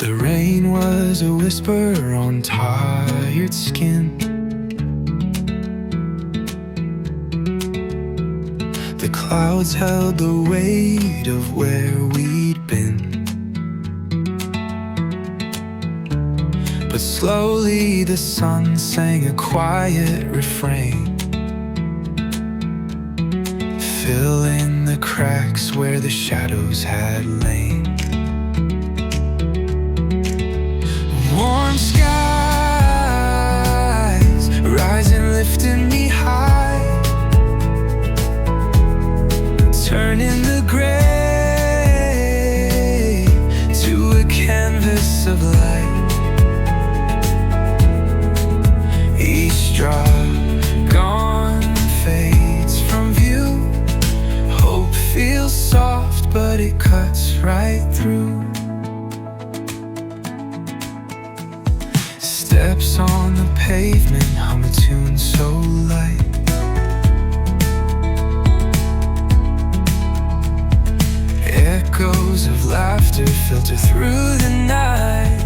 The rain was a whisper on tired skin. The clouds held the weight of where we'd been. But slowly the sun sang a quiet refrain, filling the cracks where the shadows had lain. Warm skies rising, lifting me high, turning the gray to a canvas of light. Each drop gone fades from view. Hope feels soft, but it cuts right through. Steps on the pavement hum a tune so light. Echoes of laughter filter through the night.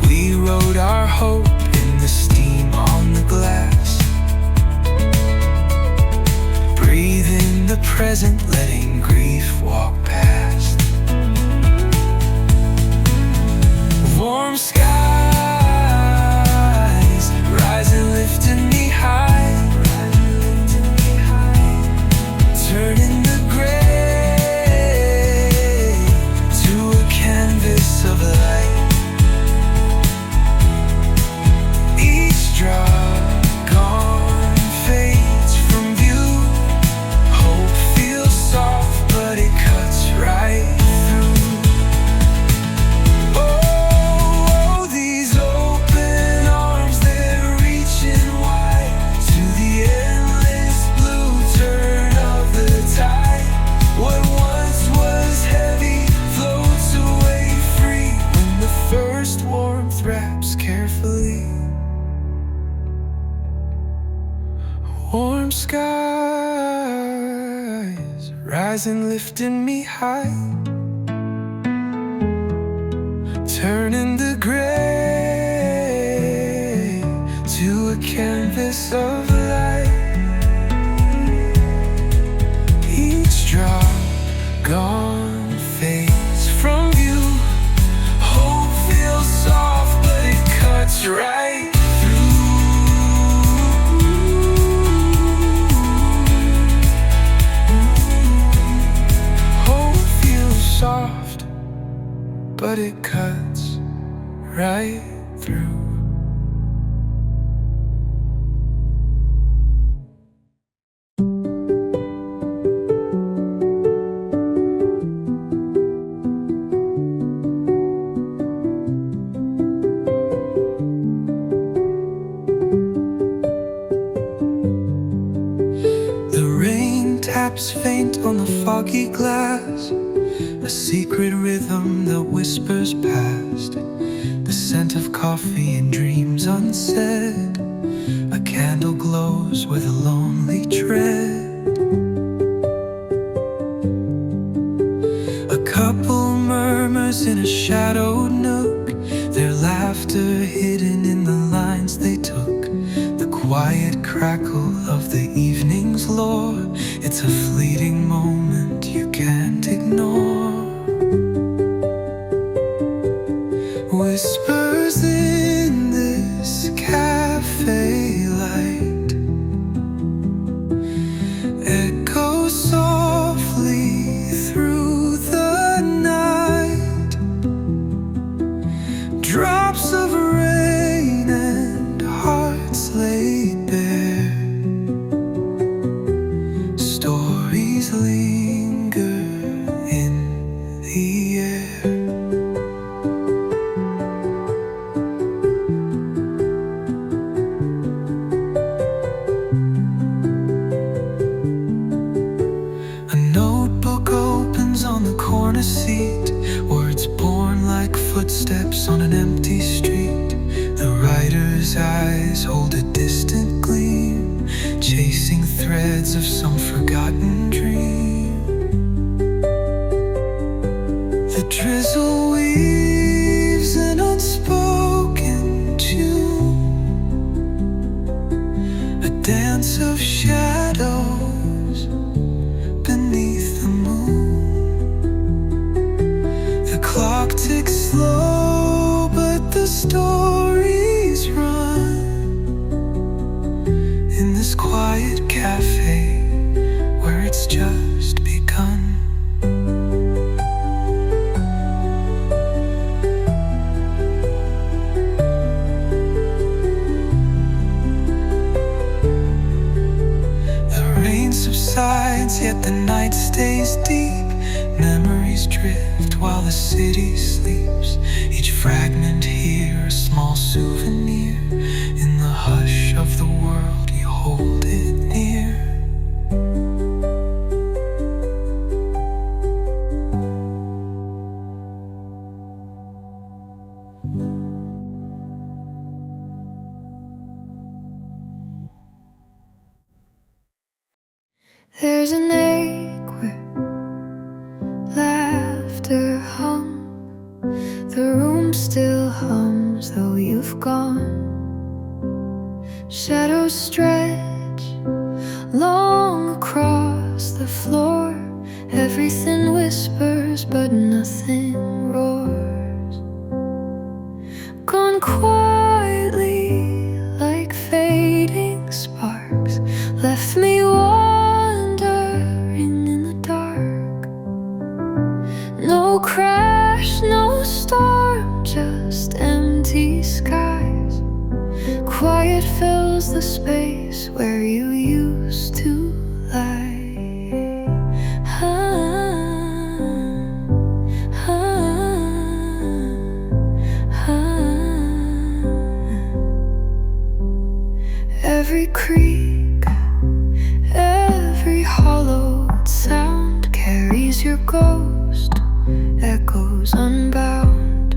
We wrote our hope in the steam on the glass. Breathe in the present, letting grief walk past. Warm skies rising, lifting me high, turning the gray to a canvas of light. Each drop gone fades from view. Hope feels soft, but it cuts right through. Oh, these open arms, they're reaching wide to the endless blue turn of the tide. What once was heavy floats away free when the first warmth wraps carefully. Warm skies rising, lifting me high, turning the gray to a canvas of light. Each drop gone fades from view. Hope feels soft, but it cuts right through. Hope feels soft, but it cuts right through. The rain taps faint on the foggy glass, a secret rhythm that whispers past. The scent of coffee and dreams unsaid. A candle glows with a lonely tread. A couple murmurs in a shadowed nook, their laughter hidden in the lines they took. The quiet crackle of the evening's lore, it's a fleeting moment you can't ignore. Whispers in this cafe light, echo softly through the night. Drops of rain and hearts laid bare. Stories linger in the air. Seat, words born like footsteps on an empty street. The writer's eyes hold a distant gleam, chasing threads of some forgotten dream. The drizzle weaves flow, but the stories run in this quiet cafe where it's just begun. Subsides, yet the night stays deep. Memories drift while the city sleeps. Each fragment here a small souvenir. In the hush of the world you hold it near. There's an ache where laughter hung. The room still hums though you've gone. Shadows stretch long across the floor. Everything whispers but nothing roars. Gone quietly like fading sparks. Left me crash, no storm, just empty skies. Quiet fills the space where you used to lie. Every creak, every hollowed sound carries your ghost. Echoes unbound.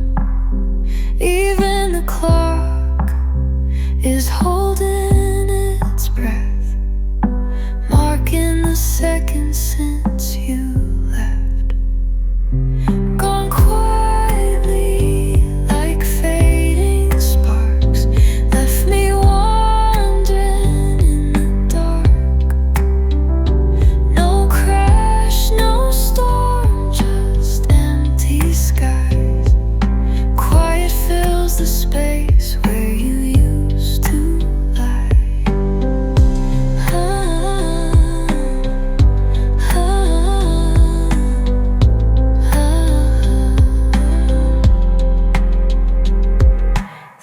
Even the clock is holding its breath, marking the seconds since you left. Gone quietly like fading sparks. Left me wandering in the dark. No crash, no storm, just skies. Quiet fills the space where you used to lie.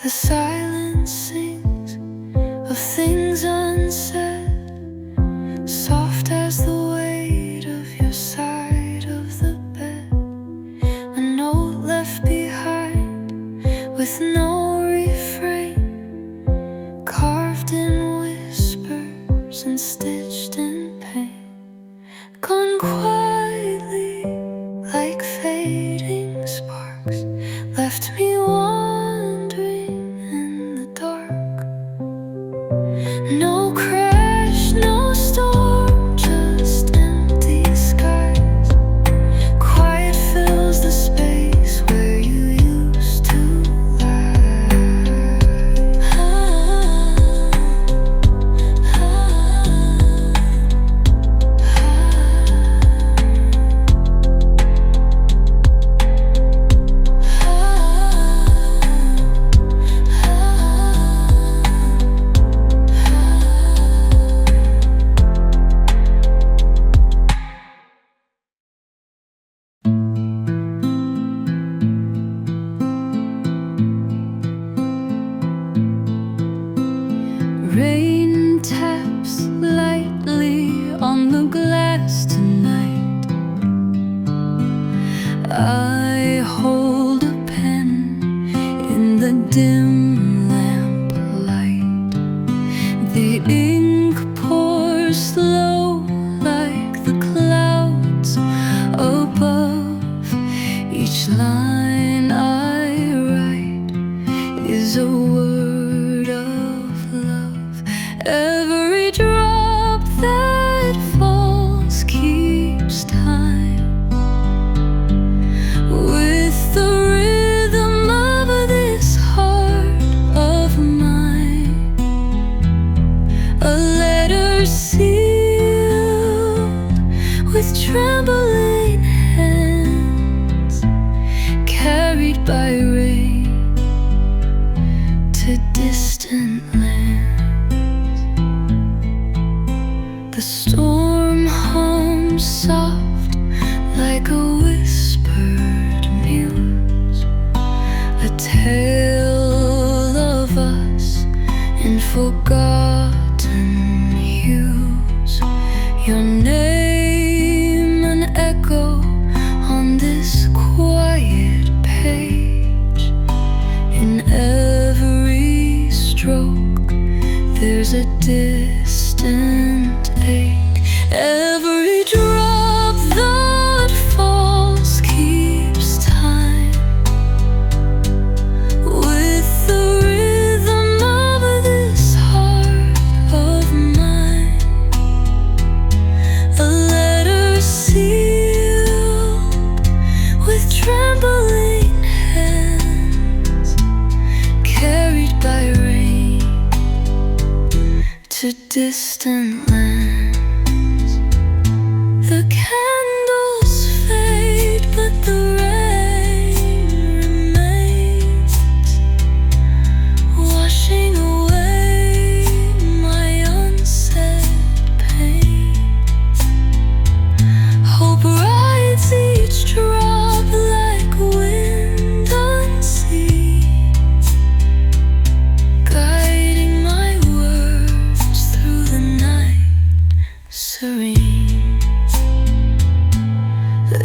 The silence sings of things unsaid, soft as the weight of your side of the bed. A note left behind with no refrain, carved in whispers and stitched in pain. Gone quietly like fading sparks. Left me wandering in the dark. No crash, no storm, just empty skies. Quiet fills the space where you used to lie. Rain taps lightly on the glass tonight. I hold a pen in the dim lamplight. The ink pours slow like the clouds above. Each line I write is a word of love. Every drop that falls keeps time with the rhythm of this heart of mine. A letter sealed with trembling hands, carried carried by rain to distant lands. The storm hums soft like a whispered muse, a tale of us in forgotten hues. Your name an echo on this quiet page. In every stroke there's a distant ache. Every drop that falls keeps time with the rhythm of this heart of mine. A letter sealed with trembling hands, carried by rain to distant lands. The candles fade, but the rain remains, washing away my unsaid pain. Hope rides each drop like wind unseen, guiding my words through the night serene.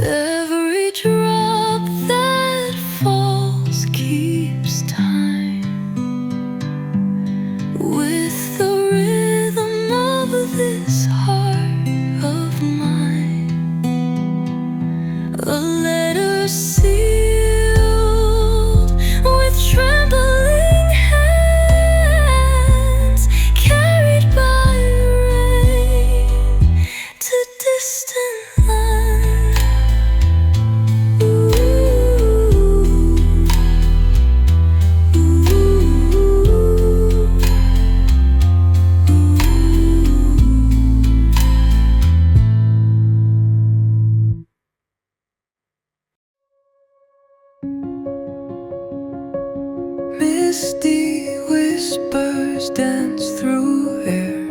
Every drop that falls keeps time with the rhythm of this heart of mine. A letter sealed with trembling hands, carried by rain to distant lands. Misty whispers dance through air,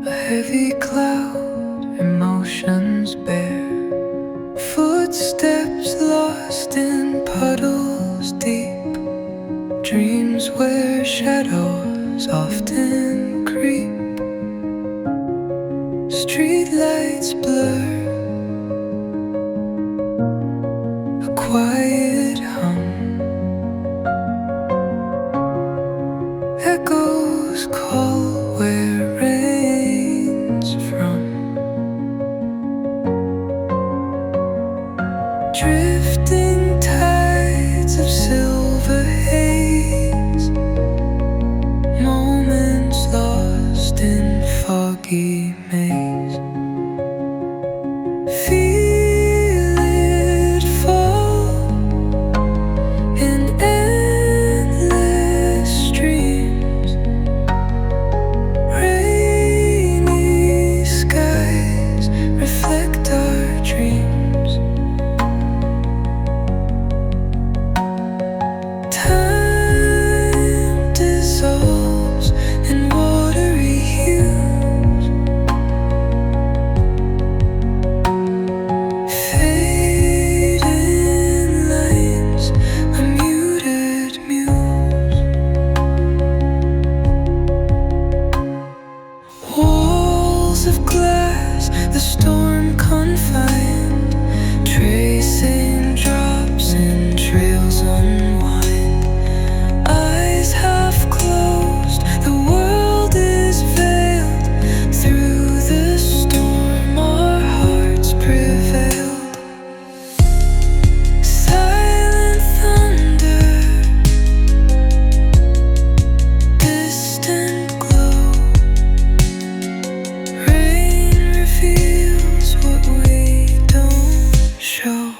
a heavy cloud, emotions bare. Footsteps lost in puddles deep, dreams where shadows often creep. Streetlights blur, a quiet hum, echoes call where rain's from. Drifting tides of silver haze, moments lost in foggy maze. Feel it fall in endless streams. Rainy skies reflect our dreams. Time dissolves in watery hues, fading lines, a muted muse. Walls of glass, the storm confined, tracing drops and trails unwind. Eyes half closed, the world is veiled. Through the storm our hearts prevailed. Silent thunder, distant glow. Rain reveals what we don't show.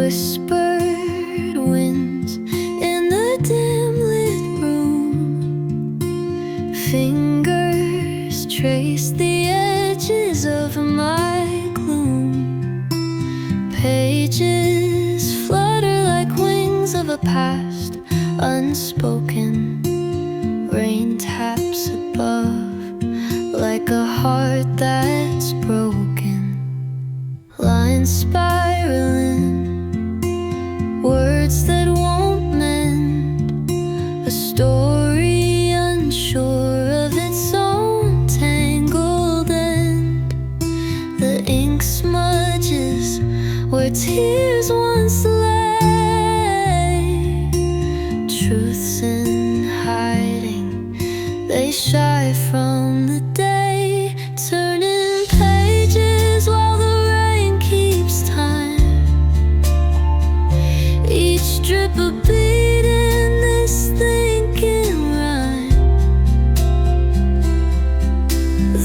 whispered winds in the dim lit room. Fingers trace the edges of my gloom. Pages flutter like wings of a past unspoken. Rain taps above like a heart that's broken. Lines spiraling, words that won't mend. A story unsure of its own tangled end. The ink smudges where tears once lay. Truths in hiding, they shy from the day. Turning pages while the rain keeps time. Each drip a beat in this thinking rhyme.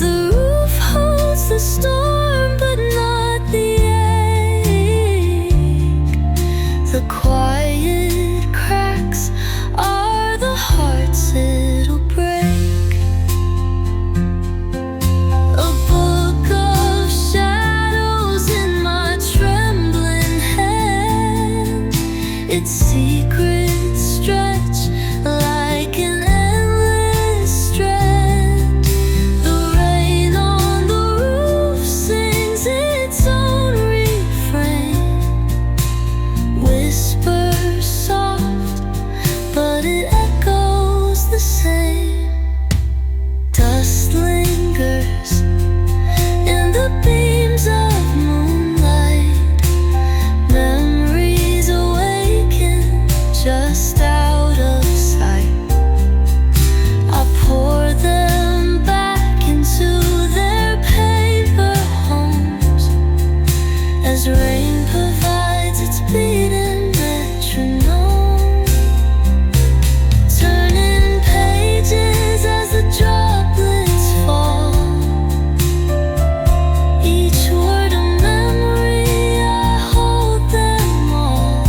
The roof holds the storm but not the ache. The quiet cracks are the hearts it'll break. A book of shadows in my trembling hand. Its secrets stretch like an endless strand. The rain on the roof sings its own refrain. Whispers soft, but it echoes the same. Dust lingers in the beams of moonlight. Memories awaken just out of sight. I pour them back into their paper homes as rain provides its beating metronome. Turning pages as the droplets fall. Each word a memory, I hold them all.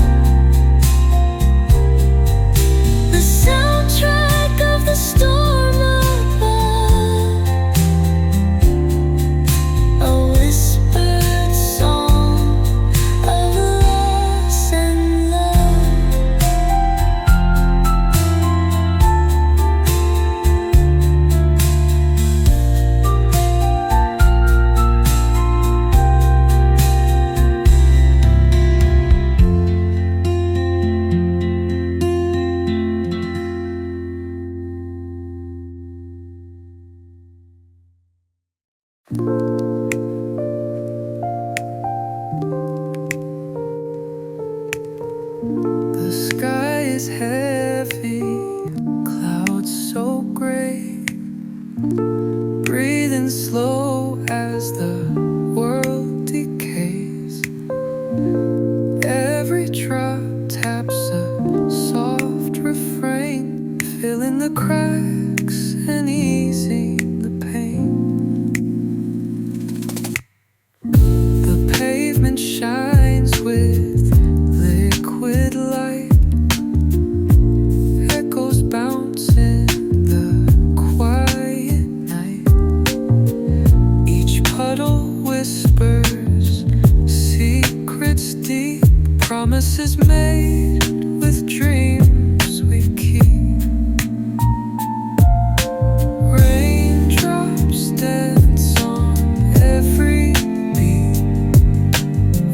The soundtrack of the storm above. A whispered song of loss and love. The sky is heavy, clouds so gray. Breathing slow as the world decays. Every drop taps a soft refrain, filling the cracks and easing the pain. The pavement shines with liquid light. Echoes bounce in the quiet night. Each puddle whispers secrets deep. Promises made with dreams we keep. Raindrops dance on every beat.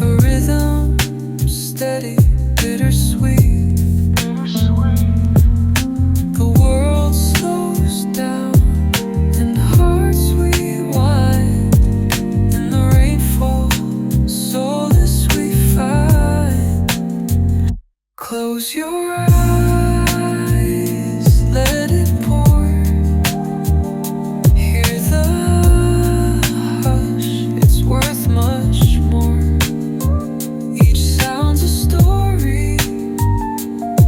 A rhythm steady, bittersweet. The world slows down and hearts rewind. In the rainfall, solace we find. Close your eyes, let it pour. Hear the hush, it's worth much more. Each sound's a story,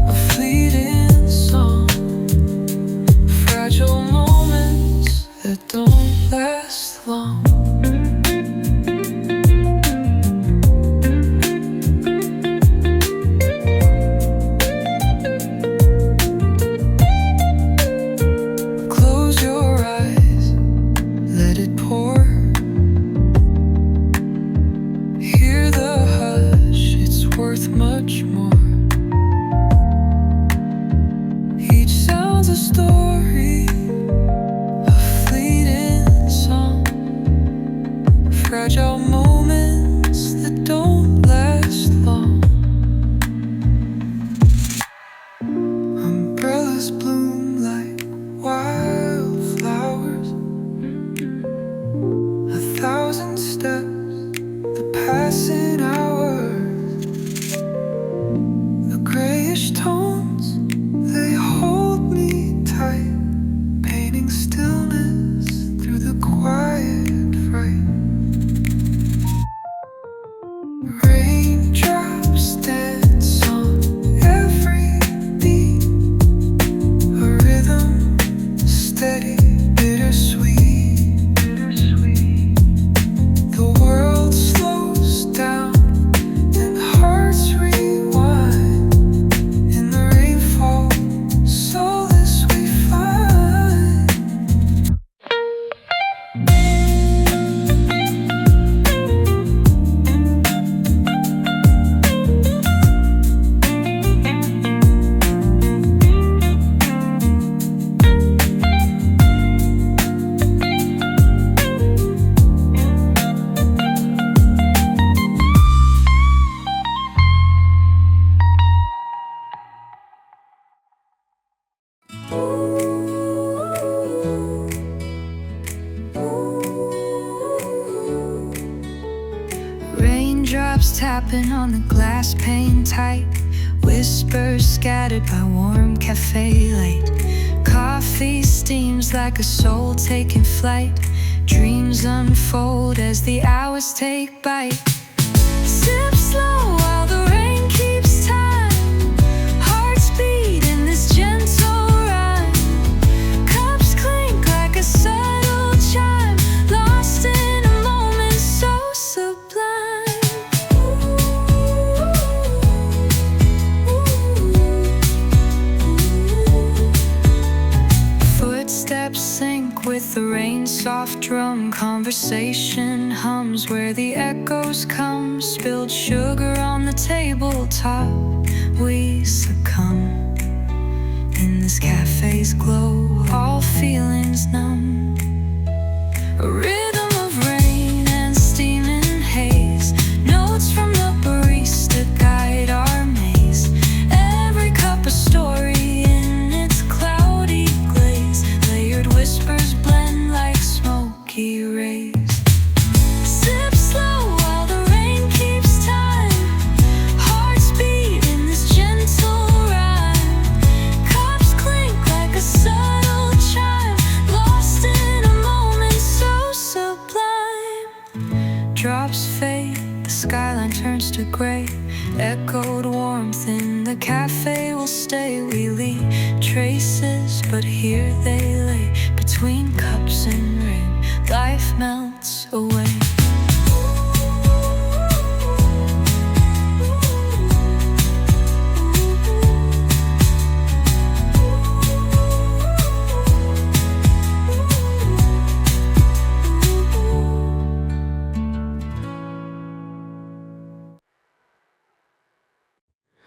a fleeting song. Fragile moments that don't last long. fragile moments that don't last long. Umbrellas bloom like wildflowers. 1,000 steps, the passing hours. The grayish tones, they hold me tight, painting stillness through the quiet fright. Raindrops dance on every beat, a rhythm steady, bittersweet. The world slows down and hearts rewind. In the rainfall, solace we find. Raindrops tapping on the glass pane tight, whispers scattered by warm cafe light. Coffee steams like a soul taking flight. Dreams unfold as the hours take bite. Sip slow while the rain keeps time. Hearts beat in this gentle rhyme. Cups clink like a subtle chime, lost in a moment so sublime. Footsteps sync with the rain's soft drum. Conversation hums where the echoes come. Spilled sugar on the tabletop, we succumb. In this cafe's glow, all feelings numb. A rhythm of rain and steaming haze. Notes from the barista guide our maze. Every cup a story in its cloudy glaze. Layered whispers blend like smoky rays. Sip slow while the rain keeps time. Hearts beat in this gentle rhyme. Cups clink like a subtle chime, lost in a moment so sublime. Drops fade, the skyline turns to gray. Echoed warmth in the cafe will stay. We leave traces, but here they lay. Between cups and rain, life melts away.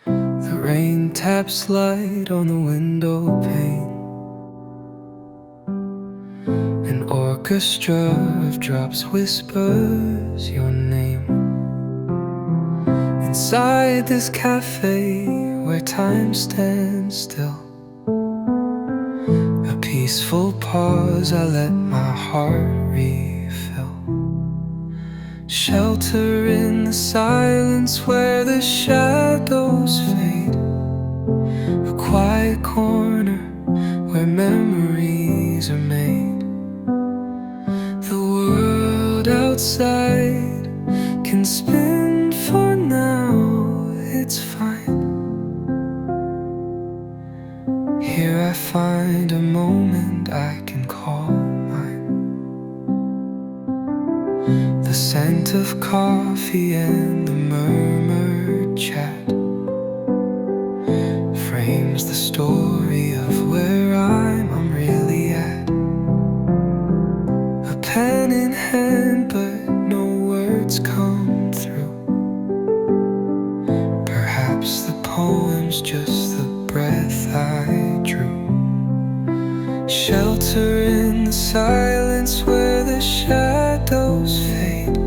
The rain taps light on the window pane. An orchestra of drops whispers your name. Inside this cafe where time stands still, a peaceful pause, I let my heart refill. Shelter in the silence where the shadows fade. A quiet corner where memories are made. The world outside can spin for now, it's fine. Here I find a moment I can call mine. The scent of coffee and the murmured chat frames the story of where I'm really at. A pen in hand, but no words come through. Perhaps the poem's just the breath I drew. Shelter in the silence where the shadows fade.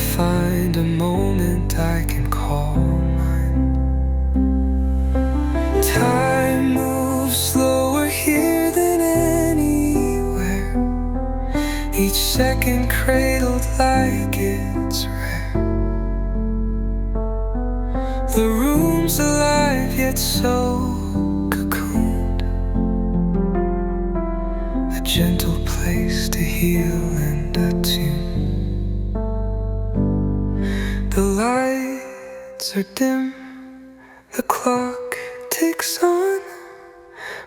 find a moment I can call mine. Time moves slower here than anywhere, each second cradled like it's rare. The room's alive yet so cocooned, a gentle place to heal and attune. The lights are dim, the clock ticks on,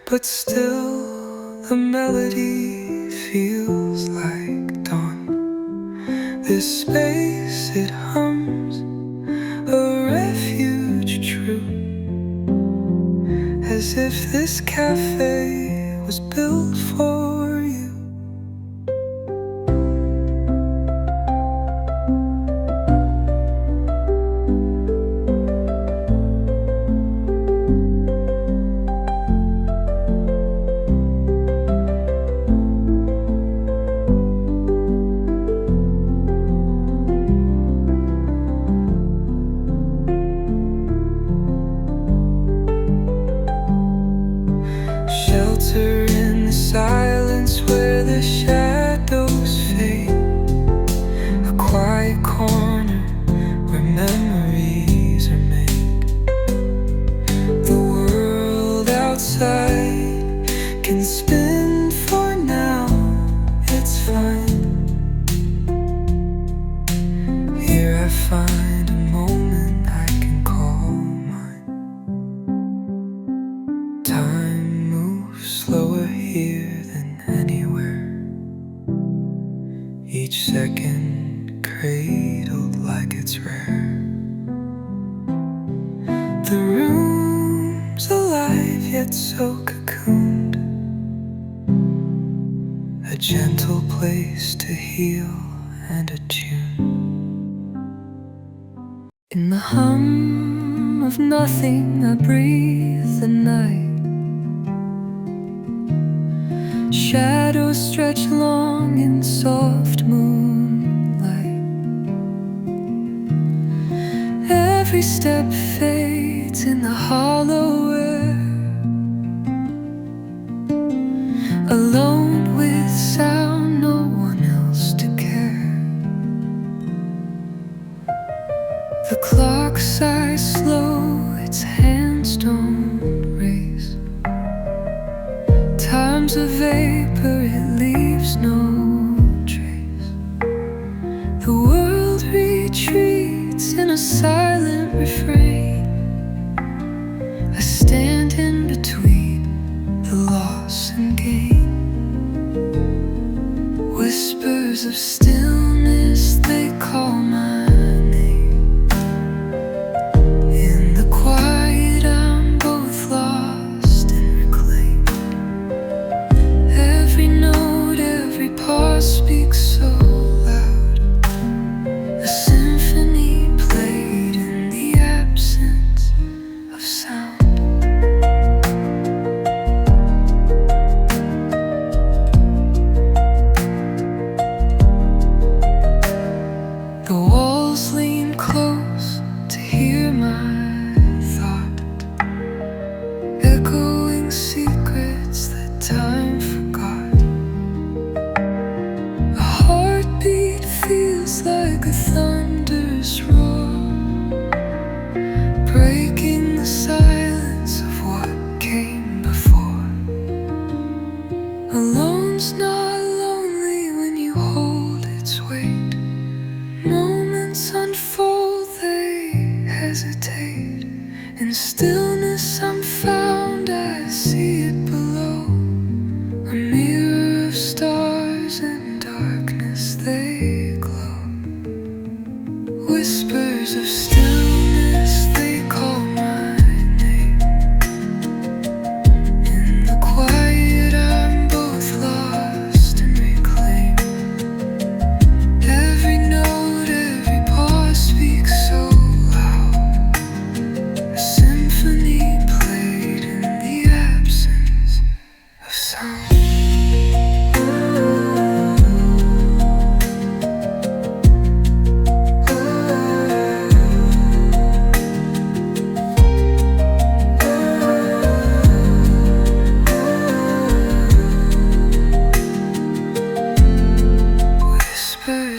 but still the melody feels like dawn. This space, it hums, a refuge true, as if this cafe was built for you. Shelter in the silence where the shadows fade, a quiet corner where memories are made. The world outside can spin for now, it's fine. Here I find a moment I can call mine. Time moves slower here than anywhere, each second cradled like it's rare. The room's alive yet so cocooned, a gentle place to heal and attune. In the hum of nothing I breathe the night. Shadows stretch long in soft moonlight. Every step fades in the hollow air, alone with sound, no one else to care. The clock sighs slow, its hands don't race. Time's a vapor, it leaves no trace. The world retreats in a silent refrain. I stand in between the loss and gain. Whispers of stillness, they call my name. In the quiet I'm both lost and reclaimed. Every note, every pause speaks so loud, a symphony played in the absence of sound. The walls lean close to hear my thought, echoing secrets that time forgot. A heart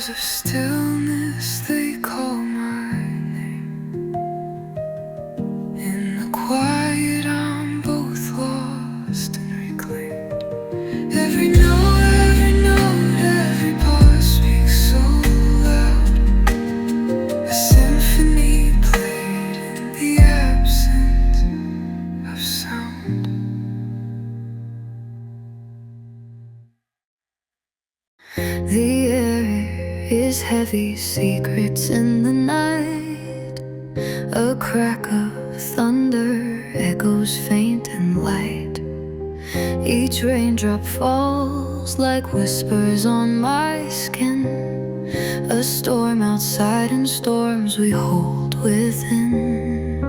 hours of stillness they call my name. In the quiet I'm both lost and reclaimed. Every note, every pause speaks so loud. A symphony played in the absence of sound. The air is heavy, secrets in the night. A crack of thunder echoes faint and light. Each raindrop falls like whispers on my skin. A storm outside and storms we hold within.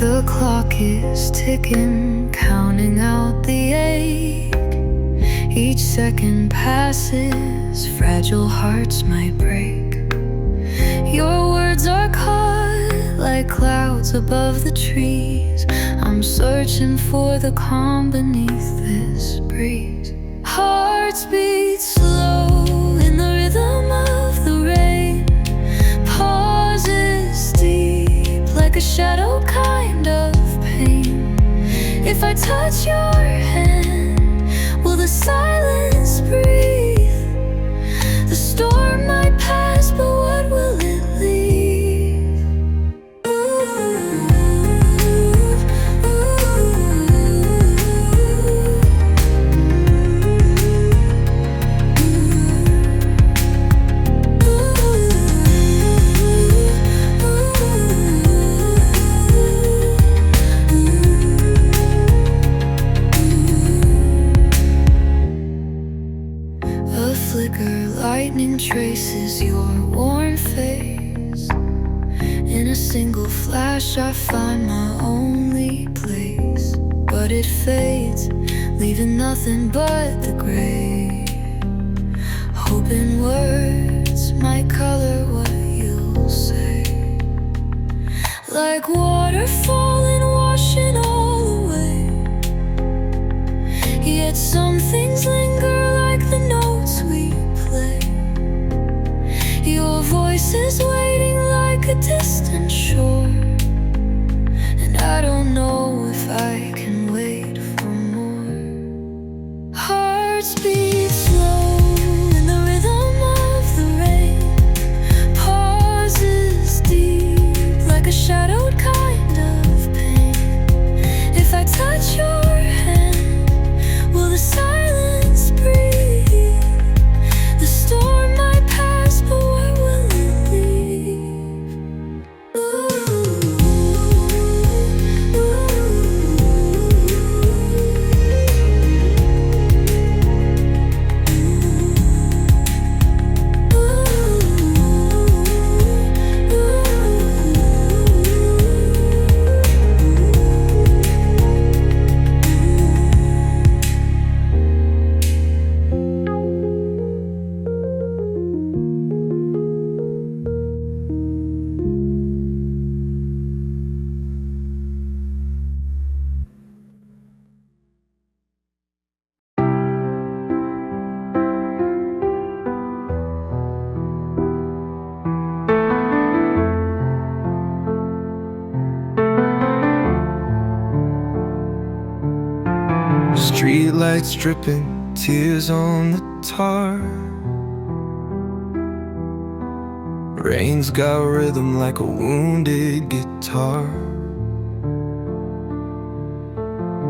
The clock is ticking, counting out the ache. Each second passes, fragile hearts might break. Your words are caught like clouds above the trees. I'm searching for the calm beneath this breeze. Hearts beat slow in the rhythm of the rain. Pauses deep like a shadow kind of pain. If I touch your hand, will the silence breathe? The storm might pass, but what will it leave? Lightning traces your worn face. In a single flash I find my only place. But it fades, leaving nothing but the gray. Hoping words might color what you'll say. Like water falling, washing all away. Yet some things linger like the notes we play. Your voice is waiting like a distant shore, and I don't know if I can wait for more. Hearts beat slow in the rhythm of the rain. Pauses deep like a shadowed kind of pain. If I touch your hand, will the silence breathe? The storm might pass, but what will it leave? Streetlights dripping, tears on the tar. Rain's got rhythm like a wounded guitar.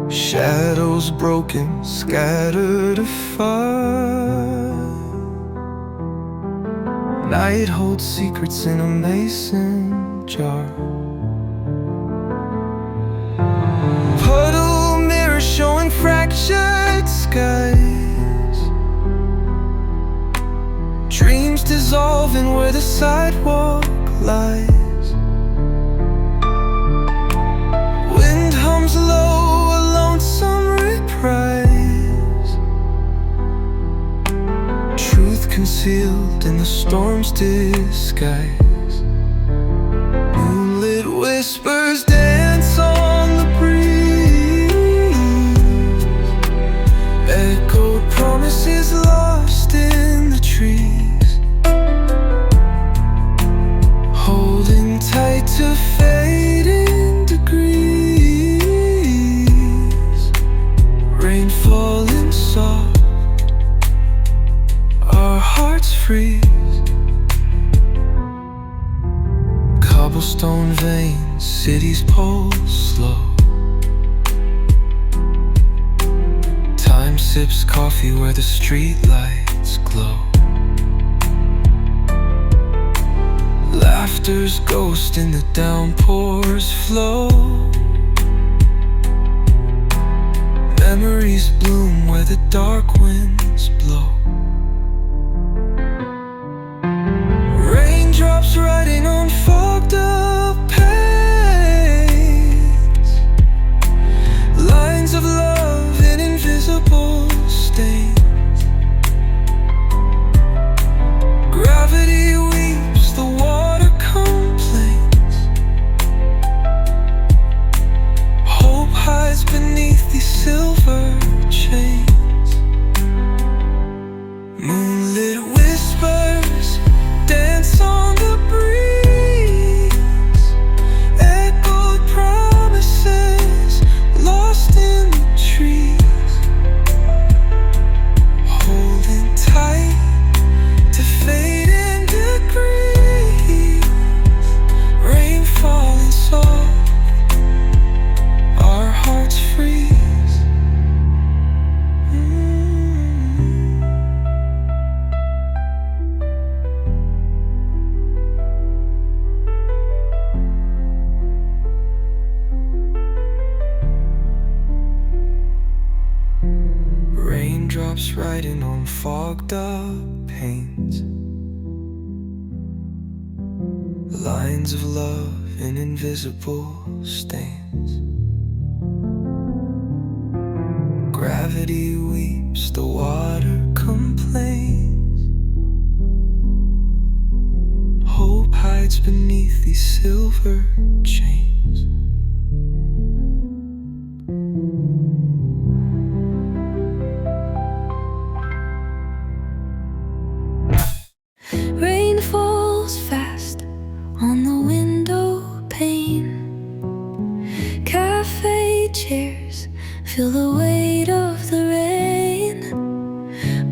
Shadows broken, scattered afar. Night holds secrets in a mason jar. Puddle mirror showing fractured skies. Dreams dissolving where the sidewalk lies. Wind hums low, a lonesome reprise. Truth concealed in the storm's disguise. Moonlit whispers dance on the breeze. Echoed promises lost in the trees. freeze. Cobblestone veins, cities pulse slow. Time sips coffee where the streetlights glow. Laughter's ghost in the downpour's flow. Memories bloom where the dark winds blow. Raindrops riding on fogged up panes. Lines of love in invisible stains. Gravity weeps, the water complains. Hope hides beneath these silver chains. Moonlit whispers dance on the breeze. Echoed promises lost in the trees. Holding tight to fading degrees. Rain falling soft, our hearts freeze. Raindrops riding on fogged up panes. Lines of love in invisible stains. Gravity weeps, the water complains. Hope hides beneath these silver chains. Rain falls fast on the window pane. Cafe chairs feel the weight of the rain.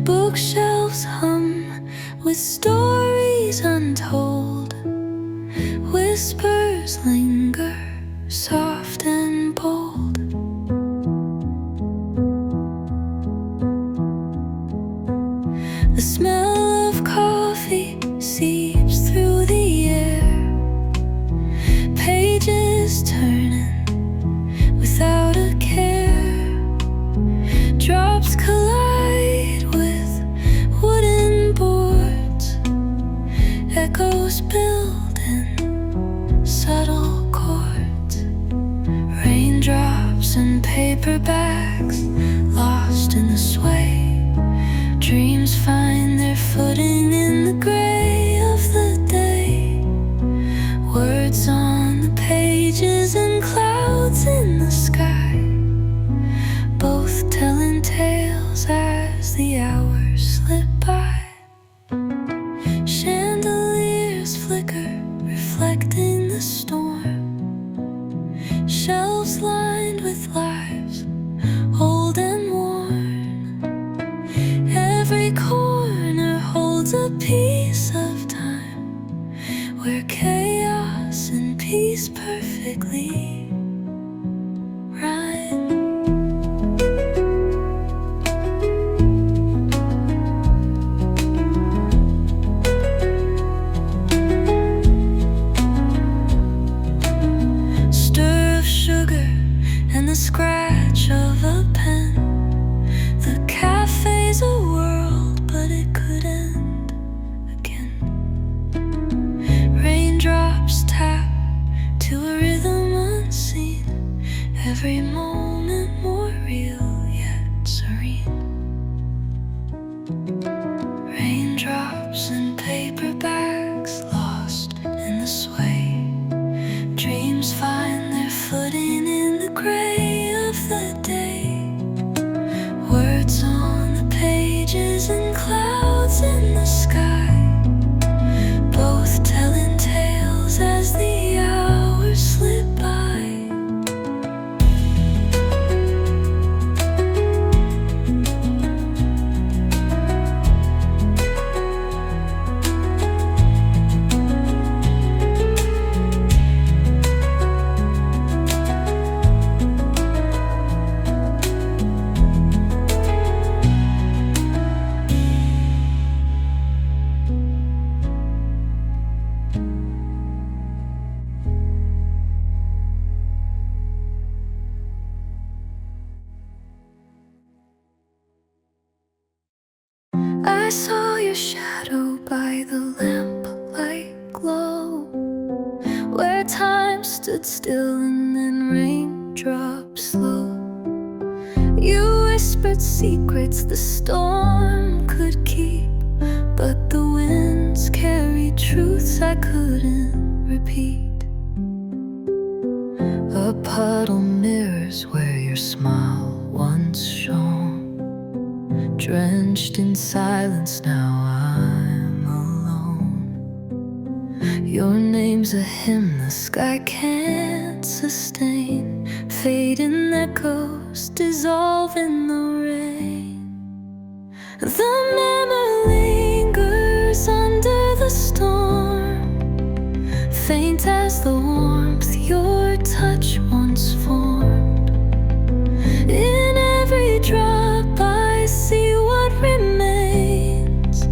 Bookshelves hum with stories untold. Whispers linger, soft and bold. The smell of coffee seeps through the air. Pages turning without a care. Drops collide with wooden boards. Echoes build in subtle chords. Raindrops and paperbacks lost in the sway. Dreams find their footing in the gray of the day. Words on the pages and clouds in the sky, both telling tales as the hours slip by. Chandeliers flicker, reflecting the storm. Shelves lined with lives, old and worn. Every corner holds a piece of time, where chaos and peace perfectly rhyme. Stir of sugar and the scratch of a pen. The cafe's a world, but it could end again. Raindrops tap to a rhythm unseen. Every moment more real yet serene. Raindrops and paperbacks lost in the sway. Dreams find their footing in the gray of the day. Words on the pages and clouds in the sky, both telling tales as the hours slip by. by the lamplight glow, where time stood still and then raindrops slow. You whispered secrets the storm could keep, but the winds carried truths I couldn't repeat. A puddle mirrors where your smile once shone. Drenched in silence, now I'm alone. Your name's a hymn the sky can't sustain. Fading echoes dissolve in the rain. The memory lingers under the storm, faint as the warmth your touch once formed. In every drop I see what remains,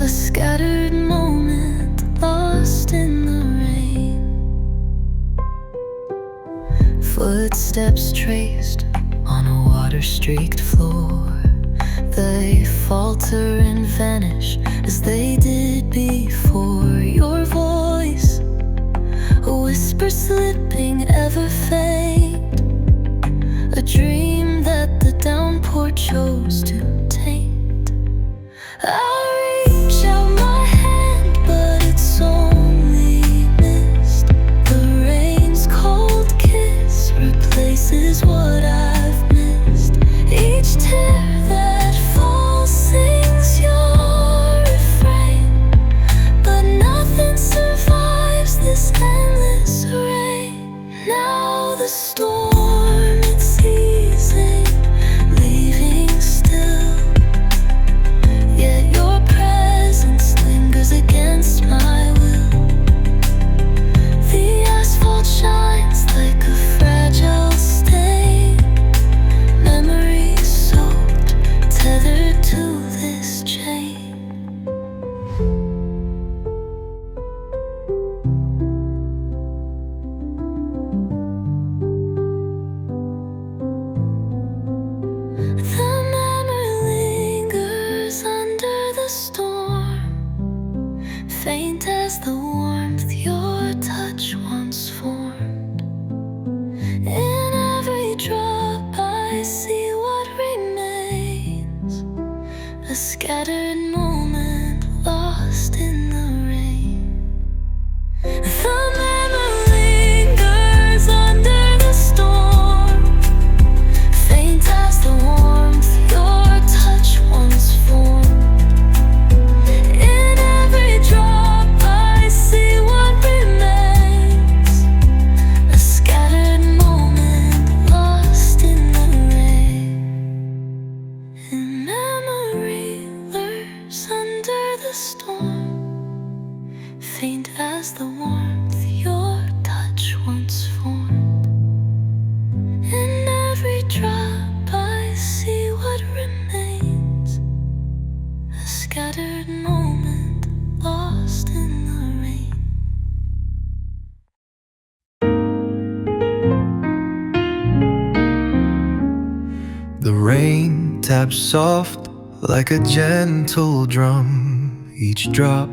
a scattered moment lost in the rain. Footsteps traced on a water-streaked floor, they falter and vanish as they did before. Your voice, a whisper slipping ever faint, a dream that the downpour chose to taint. I reach out my hand, but it's only mist. The rain's cold kiss replaces what I've missed. Each tear that falls sings your refrain, but nothing survives this endless rain. Now the storm, it's easing, leaving still, yet your presence lingers against my will. The asphalt shines like a fragile stain, memories soaked, tethered to this chain. The memory lingers under the storm, faint as the warmth your touch once formed. In every drop I see what remains, a scattered moment lost in the rain. The memory lingers under the storm, faint as the warmth your touch once formed. In every drop I see what remains, a scattered moment lost in the rain. And memory lurks under the storm, faint as the warmth your touch once formed. In every drop I see what remains, a scattered moment lost in the rain. The rain taps soft like a gentle drum. Each drop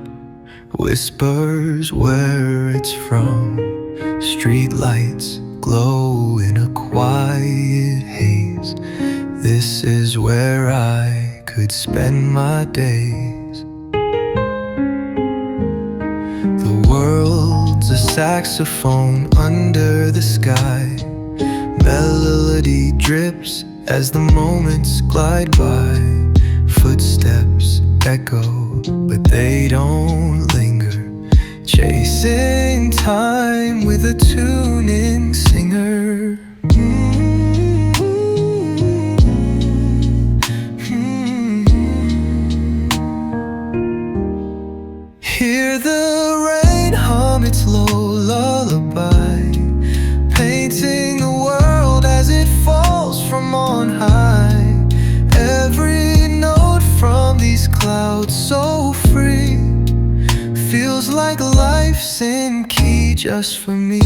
whispers where it's from. Streetlights glow in a quiet haze. This is where I could spend my days. The world's a saxophone under the sky. Melody drips as the moments glide by. Footsteps echo, but they don't linger. Chasing time with a tuning singer. Hear the rain hum its low lullaby, painting the world as it falls from on high. Every note from these clouds so free feels like life's in key just for me.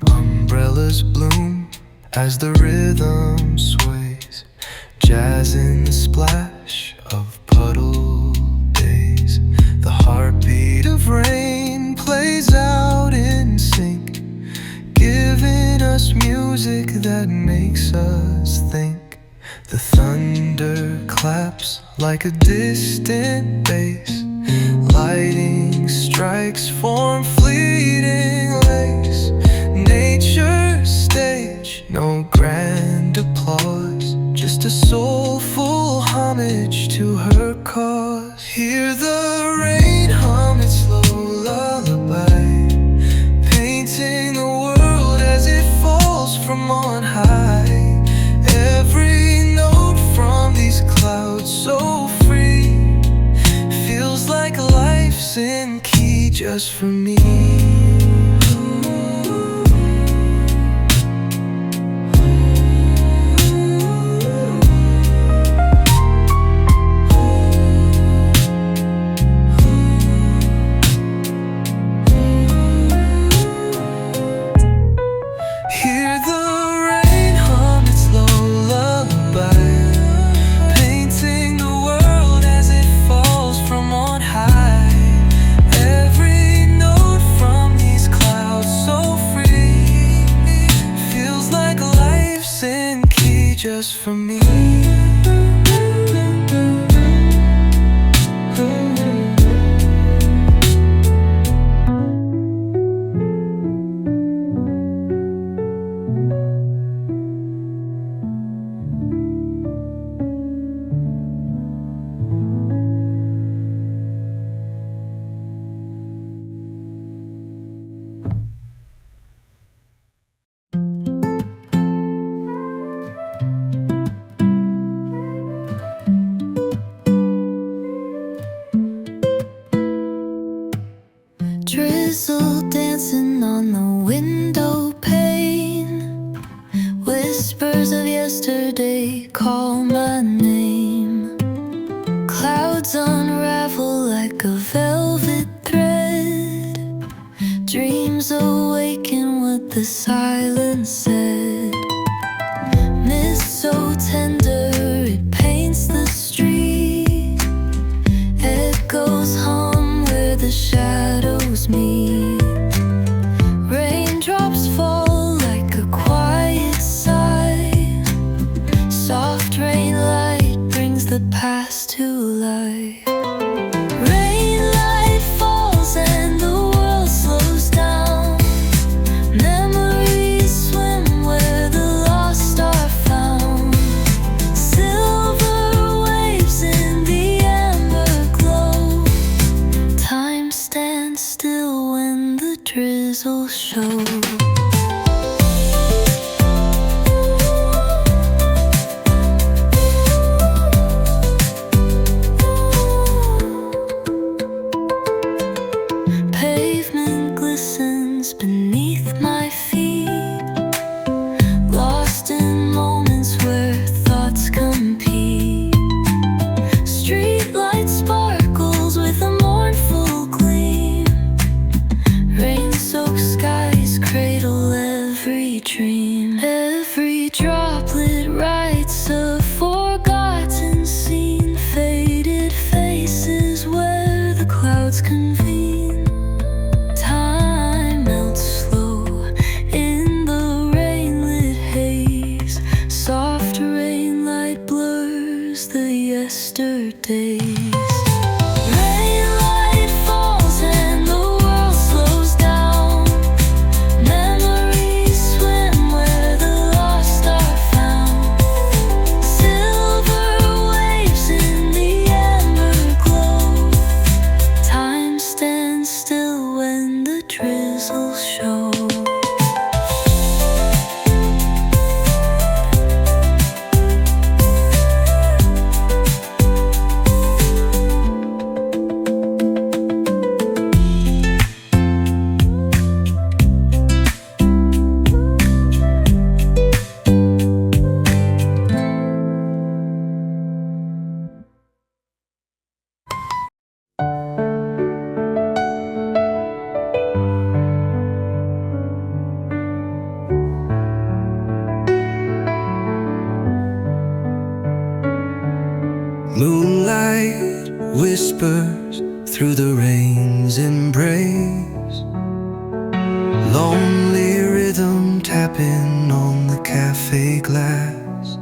Umbrellas bloom as the rhythm sways, jazz in the splash of puddle days. The heartbeat of rain plays out in sync, giving us music that makes us think. The thunder claps like a distant bass, lightning strikes form fleeting lace. Nature's stage, no grand applause, just a soulful homage to her cause. Hear the rain hum its slow lullaby, painting the world as it falls from on high. Every note from these clouds so free feels like life's in key just for me. Just for me. Drizzle dancing on the window pane, whispers of yesterday call my name. Clouds unravel like a velvet thread, dreams awaken what the silence said. Mist so tender it paints the street, echoes hum where the shadows meet. Raindrops fall like a quiet sigh, soft rain light brings the past to life. Rainlight falls and the world slows down, memories swim where the lost are found. Silver waves in the amber glow, time stands still when the drizzle shows. Pavement glistens beneath my feet, lost in moments where thoughts compete. Streetlight sparkles with a mournful gleam, rain-soaked skies cradle every dream. Every droplet writes a forgotten scene, faded faces where the clouds convene. Time melts slow in the rainlit haze, soft rainlight blurs the yesterdays. Rainlight falls and the world slows down, memories swim where the lost are found. Silver waves in the amber glow, time stands still when the drizzle shows. Moonlight whispers through the rain's embrace. Lonely rhythm tapping on the cafe glass.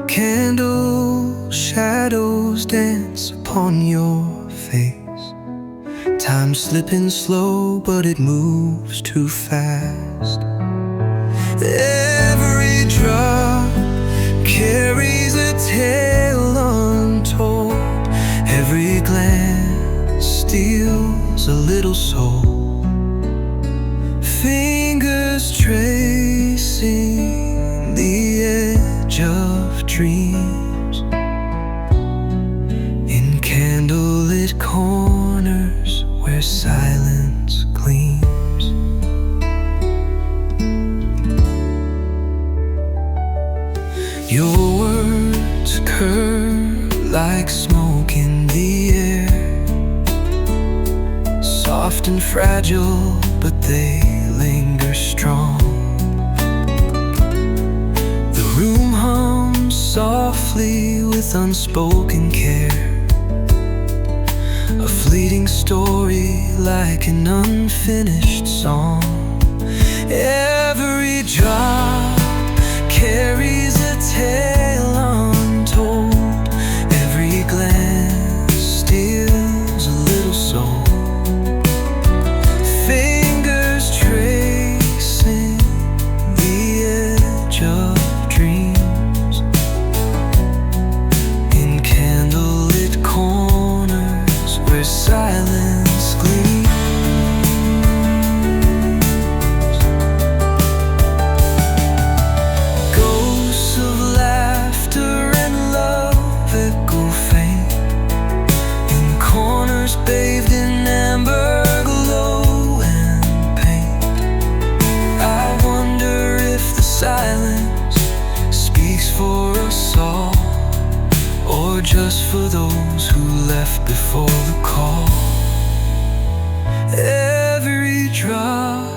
Candle shadows dance upon your face. Time slipping slow, but it moves too fast. Every drop carries a tale untold. Every glance steals a little soul. Fingers tracing the edge of dreams in candlelit corners where silence gleams. Your words curl like smoke in the air, soft and fragile, but they linger strong. The room hums softly with unspoken care, a fleeting story like an unfinished song. Every drop carries a tale untold. Every glance steals a little soul. Fingers tracing the edge of dreams in candlelit corners where silence gleams. Ghosts of laughter and love echo faint in corners bathed in amber glow and paint. I wonder if the silence speaks for us all, or just for those who left before the call. Every drop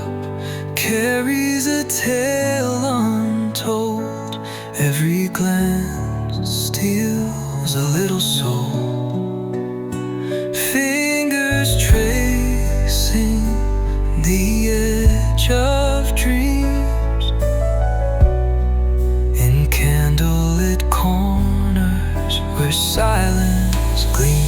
carries a tale untold. Every glance steals a little soul. Fingers tracing the edge of dreams in candlelit corners where silence gleams.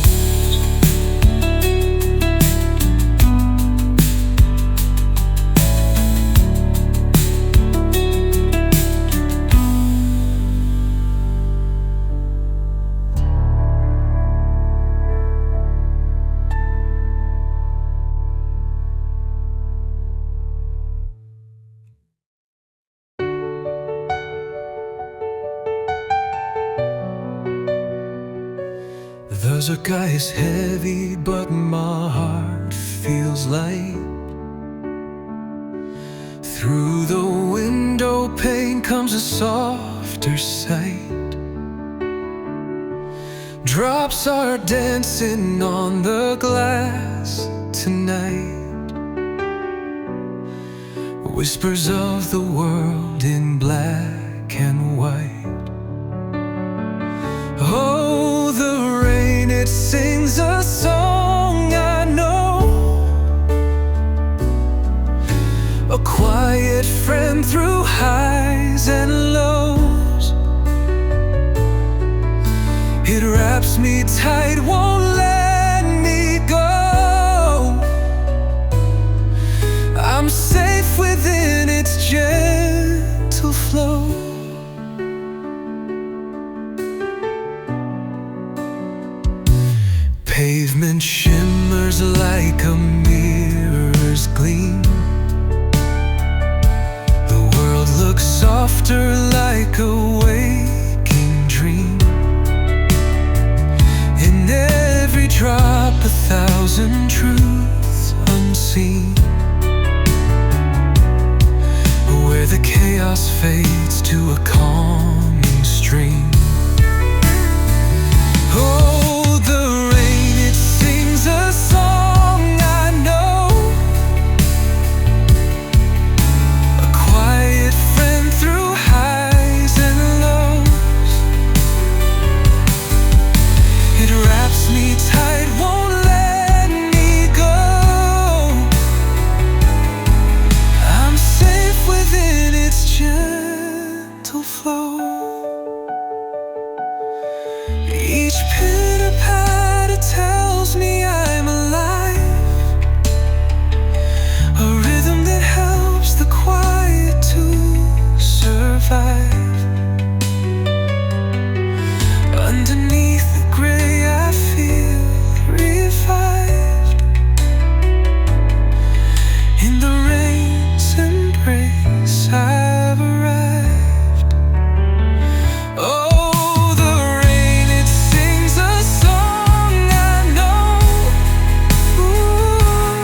The sky is heavy, but my heart feels light. Through the window pane comes a softer sight. Drops are dancing on the glass tonight. Whispers of the world in black and white. Oh, the rain, it sings a song I know, a quiet friend through highs and lows. It wraps me tight, won't let me go. I'm safe within its gentle flow. Pavement shimmers like a mirror's gleam. The world looks softer like a waking dream. In every drop, 1,000 truths unseen, where the chaos fades to a calming stream. Oh, the rain, it sings a song I know, a quiet friend through highs and lows. flow. Each pitter patter tells me I'm alive, a rhythm that helps the quiet to survive. Underneath the gray I feel revived. In the rain's embrace I've arrived. Oh, the rain, it sings a song I know. Ooh,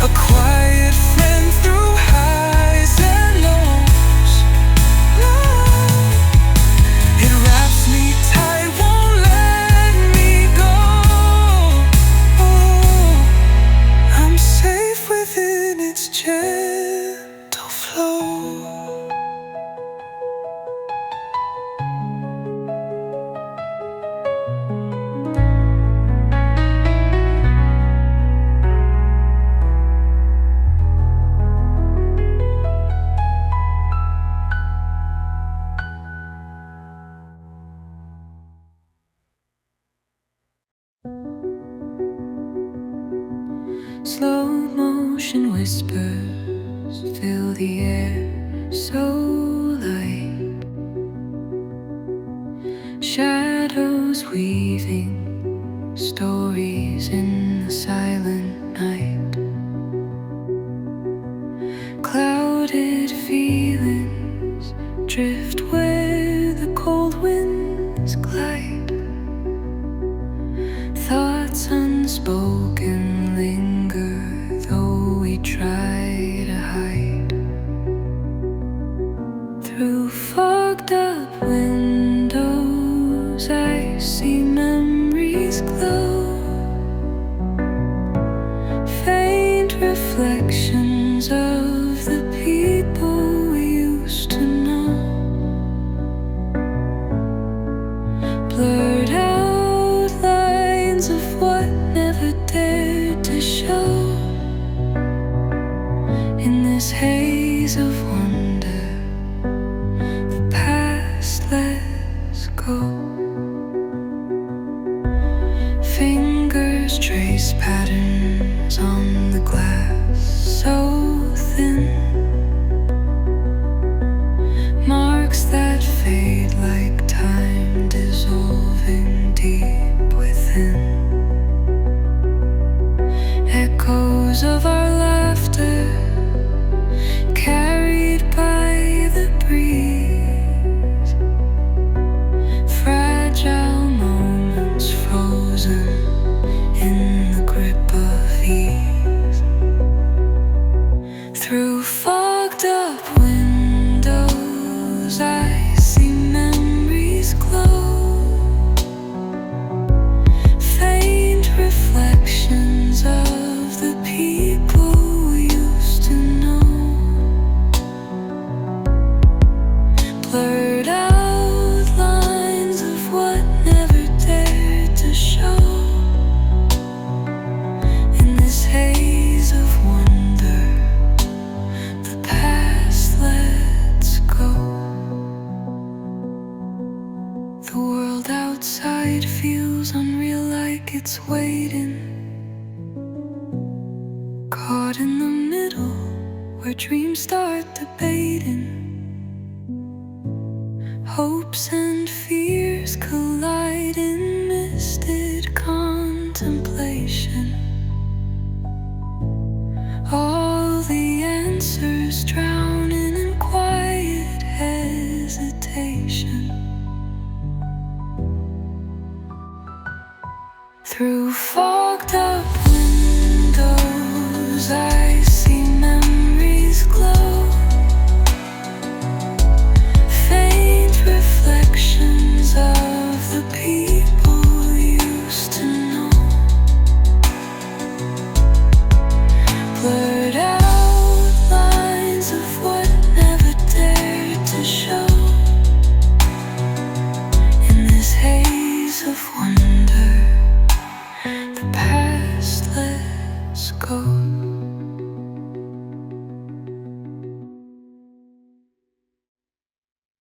a quiet friend through highs and lows. It wraps me tight, won't let me go. I'm safe within its gentle flow. Slow motion whispers fill the air so light. Shadows weaving stories in the silent night. Clouded feelings drift where the cold winds glide. Thoughts unspoken linger though we try to hide. Through fogged up windows I see memories glow. Faint reflections of the people we used to know. Blurred outlines of what never dared to show. In this haze of wonder, the past lets go. Fingers trace patterns on the glass so thin. Marks that fade like time dissolving deep within. Echoes of our laughter carried by the breeze. Fragile moments frozen in the grip of ease. Through fogged up windows I see memories glow. Faint reflections of the people we used to know. Blurred outlines of what never dared to show. In this haze of wonder, the past lets go. The world outside feels unreal, like it's waiting. Caught in the middle, where dreams start debating. Hopes and fears collide in misted contemplation. All the answers drowning in quiet hesitation. Through fogged up windows I see memories glow. Faint reflections of the people we used to know. Blurred outlines of what never dared to show. In this haze of wonder, the past lets go.